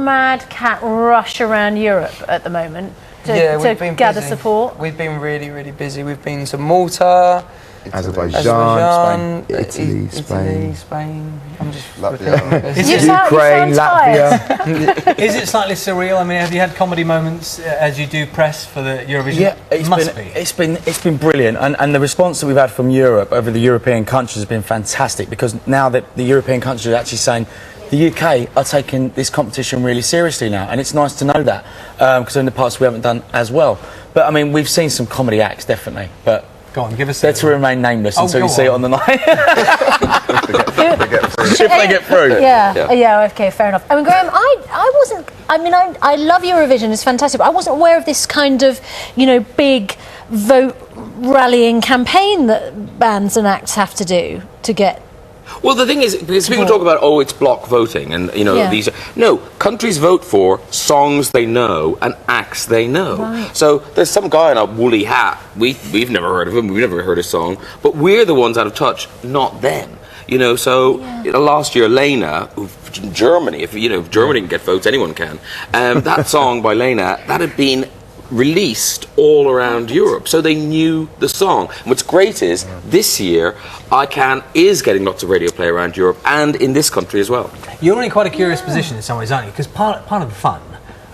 mad cat rush around Europe at the moment to gather support? We've been really, really busy. We've been to Malta, Azerbaijan, Spain, Italy, Spain. I'm just Ukraine, Latvia. Is it slightly surreal? I mean, have you had comedy moments as you do press for the Eurovision? Yeah, it's been brilliant, and the response that we've had from Europe over the European countries has been fantastic, because now that the European countries are actually saying the UK are taking this competition really seriously now, and it's nice to know that, because in the past we haven't done as well. But I mean, we've seen some comedy acts, definitely, but go on, give us. They're to remain nameless until you see it on the night. If they get through. Yeah, okay, fair enough. I mean, Graham, I love Eurovision, it's fantastic, but I wasn't aware of this kind of, big vote rallying campaign that bands and acts have to do to get. Well, the thing is, because people talk about, it's block voting, and these. No, countries vote for songs they know and acts they know. Right. So there's some guy in a woolly hat. We've never heard of him. We've never heard his song, but we're the ones out of touch, not them. Last year, Lena, from Germany. If Germany can get votes, anyone can. That song by Lena, that had been released all around Europe, so they knew the song. And what's great is this year ICANN is getting lots of radio play around Europe and in this country as well. You're in quite a curious position in some ways, aren't you? Because part of the fun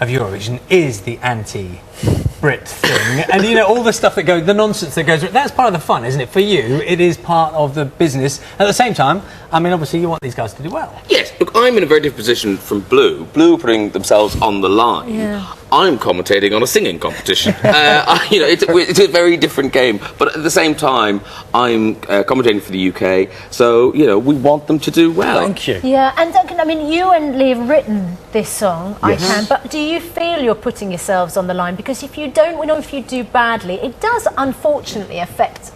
of Eurovision is the anti-Brit thing, and all the stuff that goes, the nonsense that goes. That's part of the fun, isn't it? For you, it is part of the business. At the same time, I mean, obviously, you want these guys to do well. Yes, look, I'm in a very different position from Blue. Blue putting themselves on the line. Yeah. I'm commentating on a singing competition. It's a very different game. But at the same time, I'm commentating for the UK. So, we want them to do well. Thank you. Yeah, and Duncan, I mean, you and Lee have written this song, Yes. ICANN, but do you feel you're putting yourselves on the line? Because if you don't win or if you do badly, it does unfortunately affect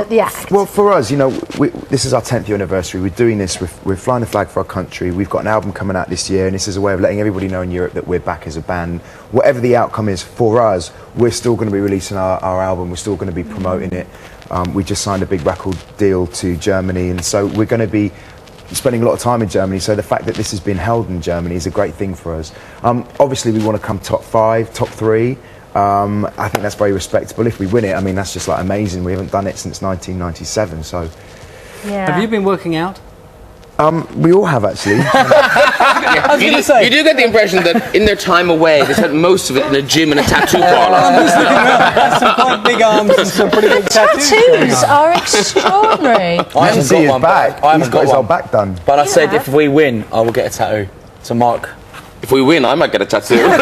the act. Well, for us, this is our 10th year anniversary. We're doing this. We're flying the flag for our country. We've got an album coming out this year, and this is a way of letting everybody know in Europe that we're back as a band. Whatever the outcome is for us, we're still going to be releasing our album. We're still going to be promoting it. We just signed a big record deal to Germany, and so we're going to be spending a lot of time in Germany. So the fact that this has been held in Germany is a great thing for us. Obviously, we want to come top 5, top 3. I think that's very respectable. If we win it, I mean, that's just amazing. We haven't done it since 1997, so. Yeah. Have you been working out? We all have, actually. You do get the impression that in their time away, they spent most of it in a gym and a tattoo parlor. I'm just looking around. That's some quite big arms and some pretty big tattoos. Tattoos are extraordinary. I haven't got one back. He's got his whole back done. But I said if we win, I will get a tattoo to mark. If we win, I might get a tattoo. We'll all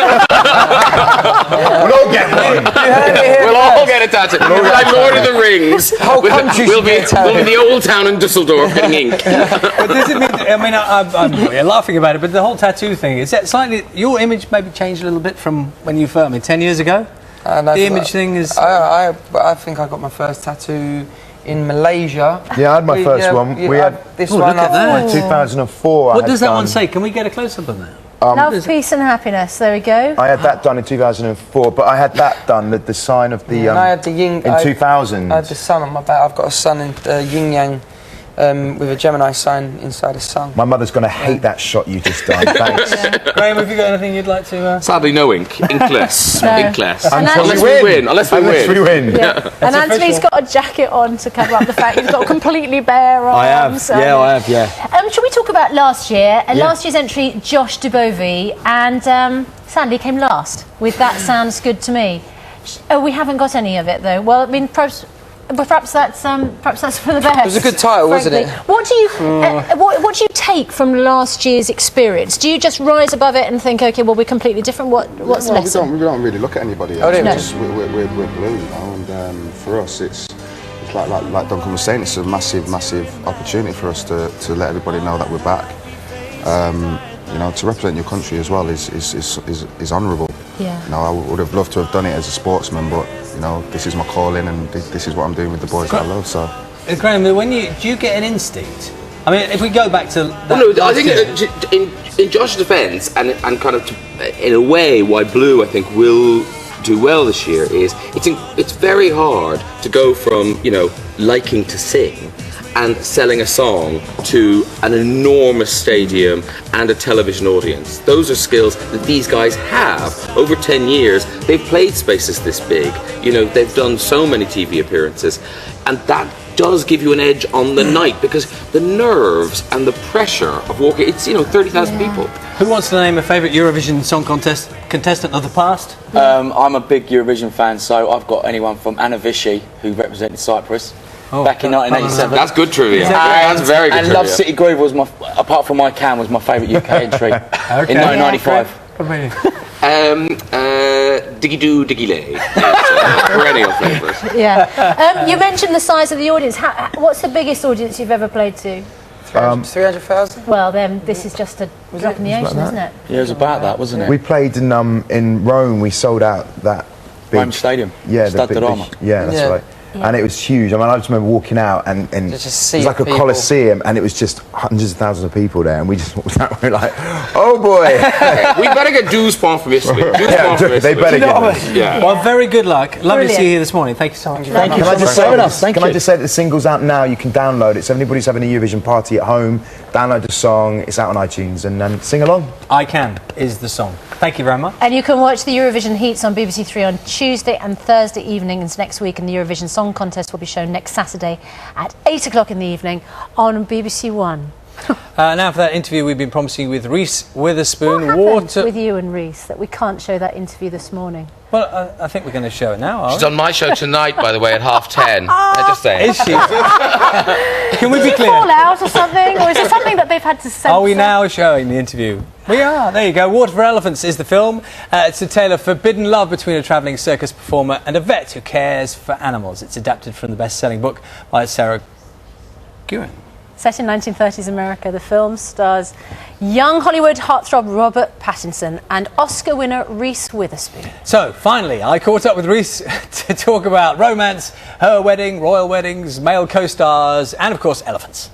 get one. We'll all get a tattoo. Like Lord of the Rings. We'll be in the old town in Dusseldorf getting ink. But does it mean, I'm laughing about it, but the whole tattoo thing, is that slightly, your image maybe changed a little bit from when you first, 10 years ago? The image thing is. I think I got my first tattoo in Malaysia. Yeah, I had my first one. We had this one. Look at that. in 2004. What does that one say? Can we get a close-up on that? Love, peace and happiness, there we go. I had that done in 2004, but I had that done, the sign of the... and I had the yin... in 2000. I had the sun on my back. I've got a sun in yin yang with a Gemini sign inside a sun. My mother's going to hate that shot you just done. Thanks. Graham, have you got anything you'd like to... Sadly, no ink. Inkless. No. Inkless. Unless we win. Yeah. And Anthony's got a jacket on to cover up the fact he's got completely bare arms. I have. Should we talk about last year? Last year's entry, Josh Dubovi, and Sandy came last with That Sounds Good to Me. We haven't got any of it though. Well, I mean, perhaps that's for the best. It was a good title, frankly. wasn't it? What do you what do you take from last year's experience? Do you just rise above it and think, okay, well, we're completely different? What's the lesson? We don't really look at anybody else. We're blue, and for us, it's like Duncan was saying, it's a massive opportunity for us to let everybody know that we're back. To represent your country as well is honourable. Yeah. I would have loved to have done it as a sportsman, but this is my calling, and this is what I'm doing with the boys that I love. So, Graham, do you get an instinct? I mean, if we go back to that, I think in Josh's defence, and kind of in a way, why Blue I think will do well this year is it's very hard to go from liking to sing and selling a song to an enormous stadium and a television audience. Those are skills that these guys have. Over 10 years, they've played spaces this big. You know, they've done so many TV appearances, and that does give you an edge on the night, because the nerves and the pressure of walking, it's, you know, 30,000 people. Who wants to name a favourite Eurovision Song Contest contestant of the past? I'm a big Eurovision fan, so I've got anyone from Anna Vichy, who represented Cyprus back in 1987. That's good trivia. That's very good and trivia. Love City Groove was apart from My Can, was my favourite UK entry in 1995. Diggy Doo, Diggy Lay. Perennial favourite. Yeah. You mentioned the size of the audience. What's the biggest audience you've ever played to? 300,000? Well, then this is just a drop in the ocean, isn't it? Yeah, it was about that, wasn't it? We played in Rome. We sold out that big Rome Stadium. Yeah, Stade de Roma. Yeah, that's right. Yeah. And it was huge. I mean, I just remember walking out and it Just was like a people. coliseum, and it was just hundreds of thousands of people there, and we just walked out. We were like, "Oh boy!" We better get dues point from Italy. They better get them. Yeah. Well, very good luck. Lovely to see you Brilliant. here this morning. Thank you so much. Thank you Can I for just say having us. Thank Can you. I just say that the single's out now? You can download it. So if anybody's having a Eurovision party at home, download the song. It's out on iTunes and sing along. I Can is the song. Thank you very much. And you can watch the Eurovision Heats on BBC Three on Tuesday and Thursday evenings next week, and the Eurovision Song Contest will be shown next Saturday at 8 o'clock in the evening on BBC One. Now for that interview we've been promising with Reese Witherspoon. What happened with you and Reese that we can't show that interview this morning? Well, I think we're going to show it now, are She's we? on my show tonight, by the way, at 10:30. I'm just saying. Is she? Can we be Did clear? fall out or something? Or is it something that they've had to censor? Are we now showing the interview? We are. There you go. Water for Elephants is the film. It's a tale of forbidden love between a travelling circus performer and a vet who cares for animals. It's adapted from the best-selling book by Sarah Guin. Set in 1930s America, the film stars young Hollywood heartthrob Robert Pattinson and Oscar winner Reese Witherspoon. So, finally, I caught up with Reese to talk about romance, her wedding, royal weddings, male co-stars, and, of course, elephants.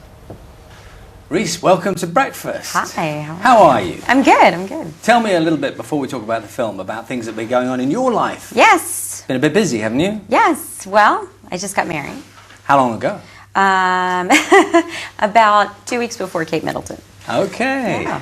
Reese, welcome to breakfast. Hi, How are you? I'm good, I'm good. Tell me a little bit, before we talk about the film, about things that have been going on in your life. Yes, Been a bit busy, haven't you? yes. Well, I just got married. How long ago? About 2 weeks before Kate Middleton. Okay. Yeah.